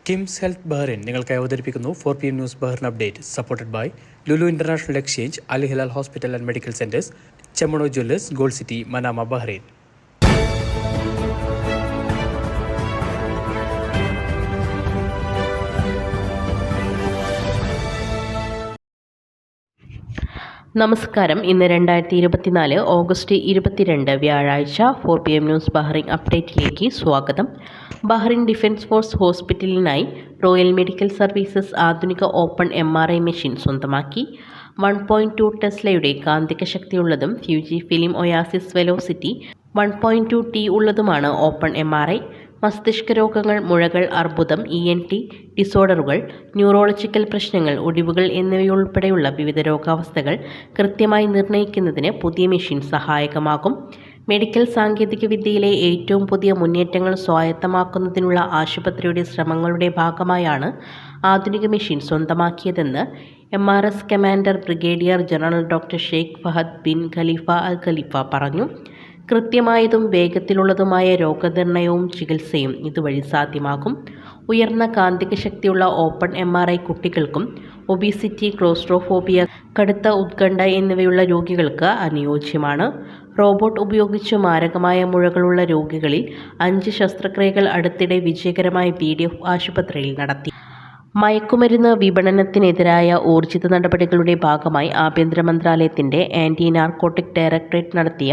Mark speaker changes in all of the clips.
Speaker 1: KIMS health Bahrain നിങ്ങൾക്കായി അവതരിപ്പിക്കുന്നു 4 PM news Bahrain update supported by Lulu international exchange, Al Hilal hospital and medical centres, Chemmanur jewellers, gold city, Manama, Bahrain.
Speaker 2: നമസ്കാരം. ഇന്ന് 2024 August 22 വ്യാഴാഴ്ച 4 PM news Bahrain അപ്ഡേറ്റിലേക്ക് സ്വാഗതം. Bahrain defence force ഹോസ്പിറ്റലിനായി royal medical services ആധുനിക open MRI machine സ്വന്തമാക്കി. 1.2 ടെസ്ലയുടെ കാന്തിക ശക്തിയുള്ളതും Fuji film oasis velocity 1.2 T ഉള്ളതുമാണ് ഓപ്പൺ MRI. മസ്തിഷ്ക രോഗങ്ങൾ, മുഴകൾ, അർബുദം, ENT ഡിസോർഡറുകൾ, ന്യൂറോളജിക്കൽ പ്രശ്നങ്ങൾ, ഒടിവുകൾ എന്നിവയുൾപ്പെടെയുള്ള വിവിധ രോഗാവസ്ഥകൾ കൃത്യമായി നിർണ്ണയിക്കുന്നതിന് പുതിയ മെഷീൻ സഹായകമാകും. മെഡിക്കൽ സാങ്കേതികവിദ്യയിലെ ഏറ്റവും പുതിയ മുന്നേറ്റങ്ങൾ സ്വായത്തമാക്കുന്നതിനുള്ള ആശുപത്രിയുടെ ശ്രമങ്ങളുടെ ഭാഗമായാണ് ആധുനിക മെഷീൻ സ്വന്തമാക്കിയതെന്ന് MRS commander brigadier general doctor Sheikh Fahad bin Khalifa Al Khalifa പറഞ്ഞു. കൃത്യമായതും വേഗത്തിലുള്ളതുമായ രോഗനിർണയവും ചികിത്സയും ഇതുവഴി സാധ്യമാകും. ഉയർന്ന കാന്തിക ശക്തിയുള്ള ഓപ്പൺ MRI കുട്ടികൾക്കും ഒബീസിറ്റി, ക്ലോസ്ട്രോഫോബിയ, കടുത്ത ഉത്കണ്ഠ എന്നിവയുള്ള രോഗികൾക്ക് അനുയോജ്യമാണ്. റോബോട്ട് ഉപയോഗിച്ച് മാരകമായ മുഴകളുള്ള രോഗികളിൽ 5 ശസ്ത്രക്രിയകൾ അടുത്തിടെ വിജയകരമായി BDF ആശുപത്രിയിൽ നടത്തി. മയക്കുമരുന്ന് വിപണനത്തിനെതിരായ ഊർജിത നടപടികളുടെ ഭാഗമായി ആഭ്യന്തര മന്ത്രാലയത്തിൻ്റെ ആൻറ്റി നാർക്കോട്ടിക് ഡയറക്ടറേറ്റ് നടത്തിയ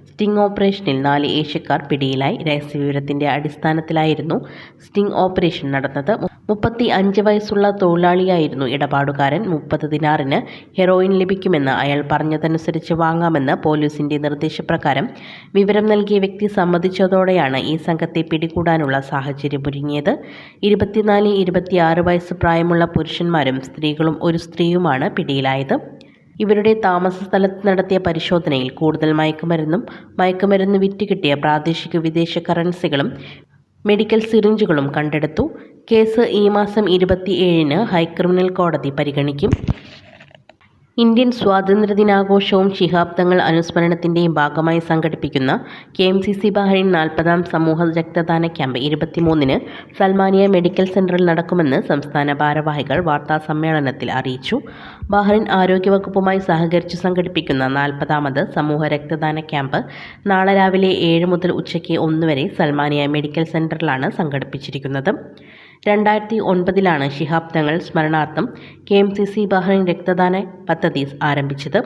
Speaker 2: സ്റ്റിംഗ് ഓപ്പറേഷനിൽ 4 ഏഷ്യക്കാർ പിടിയിലായി. രഹസ്യവിവരത്തിൻ്റെ അടിസ്ഥാനത്തിലായിരുന്നു സ്റ്റിംഗ് ഓപ്പറേഷൻ നടന്നത്. 35 വയസ്സുള്ള തൊഴിലാളിയായിരുന്നു ഇടപാടുകാരൻ. 30 ദിനാറിന് ഹെറോയിൻ ലഭിക്കുമെന്ന് അയാൾ പറഞ്ഞതനുസരിച്ച് വാങ്ങാമെന്ന് പോലീസിൻ്റെ നിർദ്ദേശപ്രകാരം വിവരം നൽകിയ വ്യക്തി സമ്മതിച്ചതോടെയാണ് ഈ സംഘത്തെ പിടികൂടാനുള്ള സാഹചര്യമൊരുങ്ങിയത്. 24, 26 വയസ്സ് പ്രായമുള്ള പുരുഷന്മാരും സ്ത്രീകളും ഒരു സ്ത്രീയുമാണ് പിടിയിലായത്. ഇവരുടെ താമസ സ്ഥലത്ത് നടത്തിയ പരിശോധനയിൽ കൂടുതൽ മയക്കുമരുന്ന് വിറ്റുകിട്ടിയ പ്രാദേശിക വിദേശ കറൻസികളും മെഡിക്കൽ സിറിഞ്ചുകളും കണ്ടെടുത്തു. കേസ് ഈ മാസം 27-ന് ഹൈക്രിമിനൽ കോടതി പരിഗണിക്കും. ഇന്ത്യൻ സ്വാതന്ത്ര്യദിനാഘോഷവും ശിഹാബ് തങ്ങൾ അനുസ്മരണത്തിൻ്റെയും ഭാഗമായി സംഘടിപ്പിക്കുന്ന KMCC ബഹ്റൈൻ 40ാം സമൂഹ രക്തദാന ക്യാമ്പ് 23-ന് സൽമാനിയ മെഡിക്കൽ സെൻ്ററിൽ നടക്കുമെന്ന് സംസ്ഥാന ഭാരവാഹികൾ വാർത്താസമ്മേളനത്തിൽ അറിയിച്ചു. ബഹ്റൈൻ ആരോഗ്യവകുപ്പുമായി സഹകരിച്ച് സംഘടിപ്പിക്കുന്ന 40ാമത് സമൂഹ രക്തദാന ക്യാമ്പ് നാളെ രാവിലെ 7 മുതൽ ഉച്ചയ്ക്ക് 1 വരെ സൽമാനിയ മെഡിക്കൽ സെൻ്ററിലാണ് സംഘടിപ്പിച്ചിരിക്കുന്നത്. 2009-ലാണ് ശിഹാബ് തങ്ങൾ സ്മരണാർത്ഥം KMCC ബഹ്റൈൻ രക്തദാന പദ്ധതി ആരംഭിച്ചത്.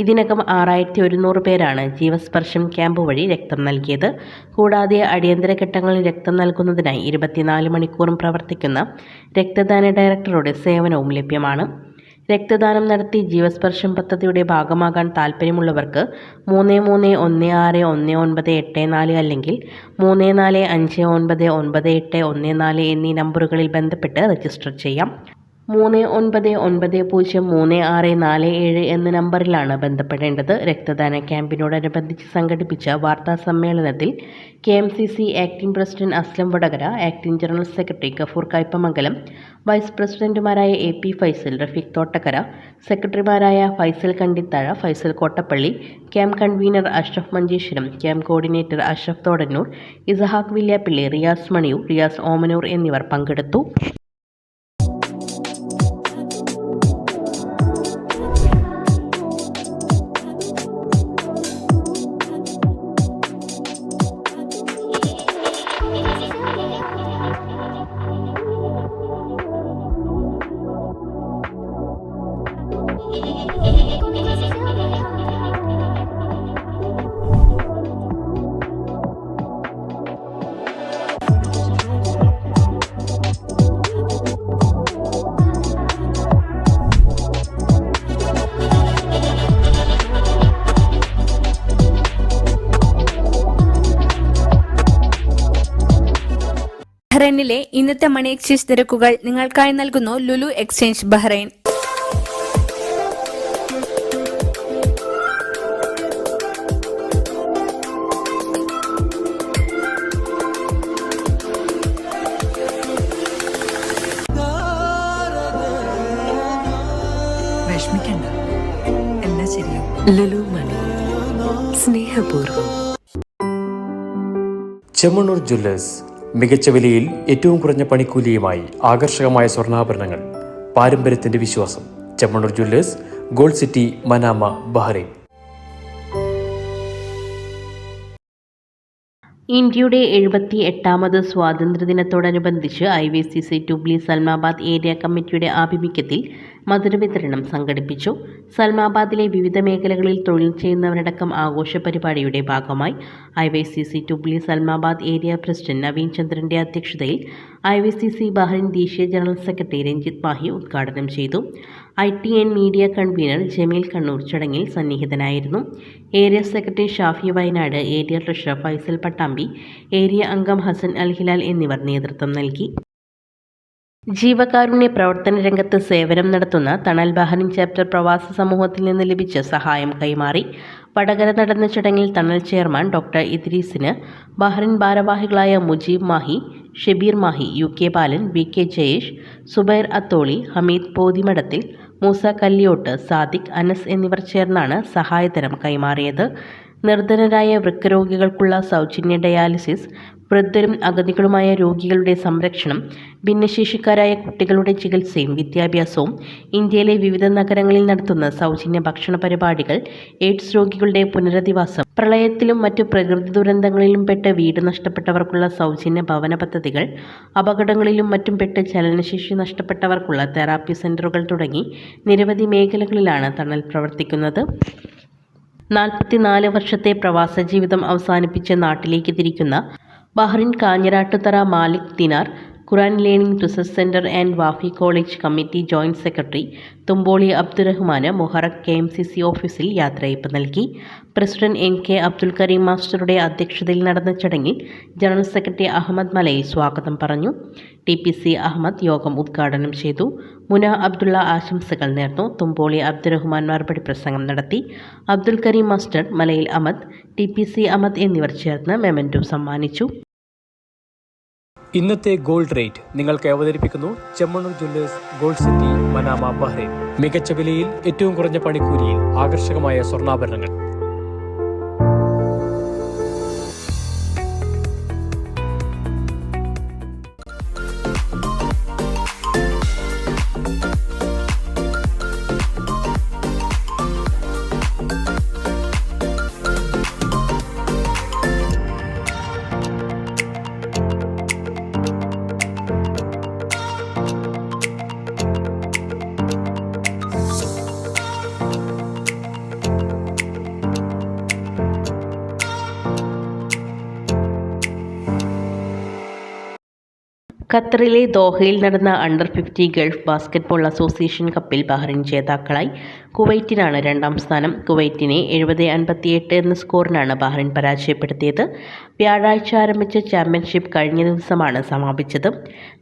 Speaker 2: ഇതിനകം 6100 പേരാണ് ജീവസ്പർശം ക്യാമ്പ് വഴി രക്തം നൽകിയത്. കൂടാതെ അടിയന്തര ഘട്ടങ്ങളിൽ രക്തം നൽകുന്നതിനായി 24 മണിക്കൂറും പ്രവർത്തിക്കുന്ന രക്തദാന ഡയറക്ടറുടെ സേവനവും ലഭ്യമാണ്. രക്തദാനം നടത്തി ജീവസ്പർശം പദ്ധതിയുടെ ഭാഗമാകാൻ താൽപ്പര്യമുള്ളവർക്ക് 33161984 അല്ലെങ്കിൽ 34599814 എന്നീ നമ്പറുകളിൽ ബന്ധപ്പെട്ട് രജിസ്റ്റർ ചെയ്യാം. 39903647 എന്ന നമ്പറിലാണ് ബന്ധപ്പെടേണ്ടത്. രക്തദാന ക്യാമ്പിനോടനുബന്ധിച്ച് സംഘടിപ്പിച്ച വാർത്താ സമ്മേളനത്തിൽ KMCC acting president Aslam Vadakara, acting general secretary Gafoor Kaipamangalam, vice പ്രസിഡന്റുമാരായ AP ഫൈസൽ, റഫീഖ് തോട്ടക്കര, സെക്രട്ടറിമാരായ Faisal Kandithazha, Faisal Kottappally, camp convener Ashraf Manjeshwaram, camp coordinator Ashraf Thodannur, Isahaq Villiappally, Riyas Maniyur, Riyas Omanur എന്നിവർ പങ്കെടുത്തു.
Speaker 3: ബഹ്റൈനിലെ ഇന്നത്തെ മണി എക്സ്ചേഞ്ച് നിരക്കുകൾ നിങ്ങൾക്കായി നൽകുന്നു ലുലു എക്സ്ചേഞ്ച് ബഹ്റൈൻ.
Speaker 4: വിഷമിക്കണ്ട, എല്ലാം ശരിയാവും. ലുലു മണി, സ്നേഹപൂർവ്വം.
Speaker 1: ചെമ്മണൂർ ജ്വല്ലേഴ്സ്, മികച്ച വിലയിൽ ഏറ്റവും കുറഞ്ഞ പണിക്കൂലിയുമായി ആകർഷകമായ സ്വർണ്ണാഭരണങ്ങൾ. പാരമ്പര്യത്തിന്റെ വിശ്വാസം. Chemmanur Jewellers, gold city, Manama, Bahrain.
Speaker 2: ഇന്ത്യയുടെ 78ാമത് സ്വാതന്ത്ര്യദിനത്തോടനുബന്ധിച്ച് IVCC ട്യൂബ്ലി സൽമാബാദ് ഏരിയ കമ്മിറ്റിയുടെ ആഭിമുഖ്യത്തിൽ മധുരവിതരണം സംഘടിപ്പിച്ചു. സൽമാബാദിലെ വിവിധ മേഖലകളിൽ തൊഴിൽ ചെയ്യുന്നവരടക്കം ആഘോഷ പരിപാടിയുടെ ഭാഗമായി IVCC Tubli Salmabad area president Naveen ചന്ദ്രന്റെ അധ്യക്ഷതയിൽ IVCC ബഹ്റൈൻ ദേശീയ ജനറൽ സെക്രട്ടറി രഞ്ജിത്ത് മാഹി ഉദ്ഘാടനം ചെയ്തു. ITN media convener Jameel Kannur ചടങ്ങിൽ സന്നിഹിതനായിരുന്നു. Area secretary Shafi Wayanad, area treasurer Faisal Pattambi, area അംഗം ഹസൻ അൽ ഹിലാൽ എന്നിവർ നേതൃത്വം നൽകി. ജീവകാരുണ്യ പ്രവർത്തന രംഗത്ത് സേവനം നടത്തുന്ന തണൽ ബഹ്റൈൻ ചാപ്റ്റർ പ്രവാസി സമൂഹത്തിൽ നിന്ന് ലഭിച്ച സഹായം കൈമാറി. വടകര നടന്ന ചടങ്ങിൽ തണൽ ചെയർമാൻ ഡോക്ടർ ഇദ്രീസിന് ബഹ്റൈൻ ഭാരവാഹികളായ മുജീബ് മാഹി, ഷബീർ മാഹി, UK ബാലൻ, VK ജയേഷ്, സുബൈർ അത്തോളി, ഹമീദ് പോതിമഠത്തിൽ, മൂസ കല്ലിയോട്ട്, സാദിഖ്, അനസ് എന്നിവർ ചേർന്നാണ് സഹായധനം കൈമാറിയത്. നിർധനരായ വൃക്കരോഗികൾക്കുള്ള സൗജന്യ ഡയാലിസിസ്, വൃദ്ധരും അഗതികളുമായ രോഗികളുടെ സംരക്ഷണം, ഭിന്നശേഷിക്കാരായ കുട്ടികളുടെ ചികിത്സയും വിദ്യാഭ്യാസവും, ഇന്ത്യയിലെ വിവിധ നഗരങ്ങളിൽ നടത്തുന്ന സൗജന്യ ഭക്ഷണ പരിപാടികൾ, എയ്ഡ്സ് രോഗികളുടെ പുനരധിവാസം, പ്രളയത്തിലും മറ്റു പ്രകൃതി ദുരന്തങ്ങളിലും പെട്ട് വീട് നഷ്ടപ്പെട്ടവർക്കുള്ള സൗജന്യ ഭവന പദ്ധതികൾ, അപകടങ്ങളിലും മറ്റും പെട്ട് ചലനശേഷി നഷ്ടപ്പെട്ടവർക്കുള്ള തെറാപ്പി സെന്ററുകൾ തുടങ്ങി നിരവധി മേഖലകളിലാണ് തണൽ പ്രവർത്തിക്കുന്നത്. 44 വർഷത്തെ പ്രവാസ ജീവിതം അവസാനിപ്പിച്ച് നാട്ടിലേക്ക് തിരിക്കുന്ന Bahrain Kanhirattuthara Malik Dinar Quran learning research centre and Wafy college committee joint secretary Thumboli അബ്ദുറഹ്മാന് മുഹറക് KMCC ഓഫീസിൽ യാത്രയയപ്പ് നൽകി. പ്രസിഡന്റ് NK അബ്ദുൽ കരീം മാസ്റ്ററുടെ അധ്യക്ഷതയിൽ നടന്ന ചടങ്ങിൽ ജനറൽ സെക്രട്ടറി അഹമ്മദ് മലയിൽ സ്വാഗതം പറഞ്ഞു. TPC അഹമ്മദ് യോഗം ഉദ്ഘാടനം ചെയ്തു. മുന അബ്ദുള്ള ആശംസകൾ നേർന്നു. തുമ്പോളി അബ്ദുറഹ്മാൻ മറുപടി പ്രസംഗം നടത്തി. അബ്ദുൽ കരീം മാസ്റ്റർ, മലയിൽ അഹമ്മദ്, TPC അഹമ്മദ് എന്നിവർ ചേർന്ന് മെമന്റോ സമ്മാനിച്ചു.
Speaker 1: ഇന്നത്തെ ഗോൾഡ് റേറ്റ് നിങ്ങൾക്ക് അവതരിപ്പിക്കുന്നു Chemmanur Jewellers, gold city, Manama, Bahrain. മികച്ച വിലയിൽ ഏറ്റവും കുറഞ്ഞ പണിക്കൂലിയിൽ ആകർഷകമായ സ്വർണ്ണാഭരണങ്ങൾ.
Speaker 2: ഖത്തറിലെ ദോഹയിൽ നടന്ന അണ്ടർ 50 ഗൾഫ് ബാസ്കറ്റ്ബോൾ അസോസിയേഷൻ കപ്പിൽ ബഹ്റൈൻ ജേതാക്കളായി. കുവൈറ്റിനാണ് 2ാം സ്ഥാനം. കുവൈറ്റിനെ 70-58 എന്ന സ്കോറിനാണ് ബഹ്റൈൻ പരാജയപ്പെടുത്തിയത്. വ്യാഴാഴ്ച ആരംഭിച്ച ചാമ്പ്യൻഷിപ്പ് കഴിഞ്ഞ ദിവസമാണ് സമാപിച്ചത്.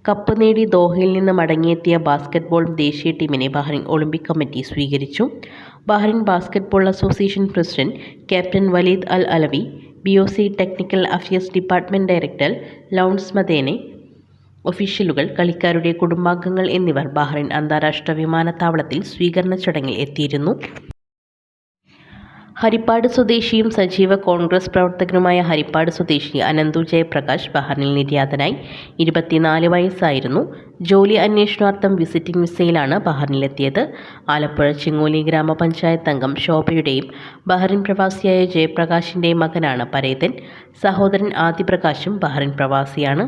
Speaker 2: കപ്പ് നേടി ദോഹയിൽ നിന്ന് മടങ്ങിയെത്തിയ ബാസ്കറ്റ്ബോൾ ദേശീയ ടീമിനെ ബഹ്റൈൻ ഒളിമ്പിക് കമ്മിറ്റി സ്വീകരിച്ചു. Bahrain basketball association president captain Waleed Al Alawi, BOC technical affairs department director Lounes Madene, ഒഫീഷ്യലുകൾ, കളിക്കാരുടെ കുടുംബാംഗങ്ങൾ എന്നിവർ ബഹ്റൈൻ അന്താരാഷ്ട്ര വിമാനത്താവളത്തിൽ സ്വീകരണ ചടങ്ങിൽ എത്തിയിരുന്നു. ഹരിപ്പാട് സ്വദേശിയും സജീവ കോൺഗ്രസ് പ്രവർത്തകനുമായ ഹരിപ്പാട് സ്വദേശി അനന്തു ജയപ്രകാശ് ബഹ്റൈനിൽ നിര്യാതനായി. 24 വയസ്സായിരുന്നു. ജോലി അന്വേഷണാർത്ഥം വിസിറ്റിംഗ് വിസയിലാണ് ബഹ്റൈനിലെത്തിയത്. ആലപ്പുഴ ചിങ്ങോലി ഗ്രാമപഞ്ചായത്ത് അംഗം ശോഭയുടെയും ബഹ്റൈൻ പ്രവാസിയായ ജയപ്രകാശിൻ്റെയും മകനാണ് പരേതൻ. സഹോദരൻ ആദിപ്രകാശും ബഹ്റൈൻ പ്രവാസിയാണ്.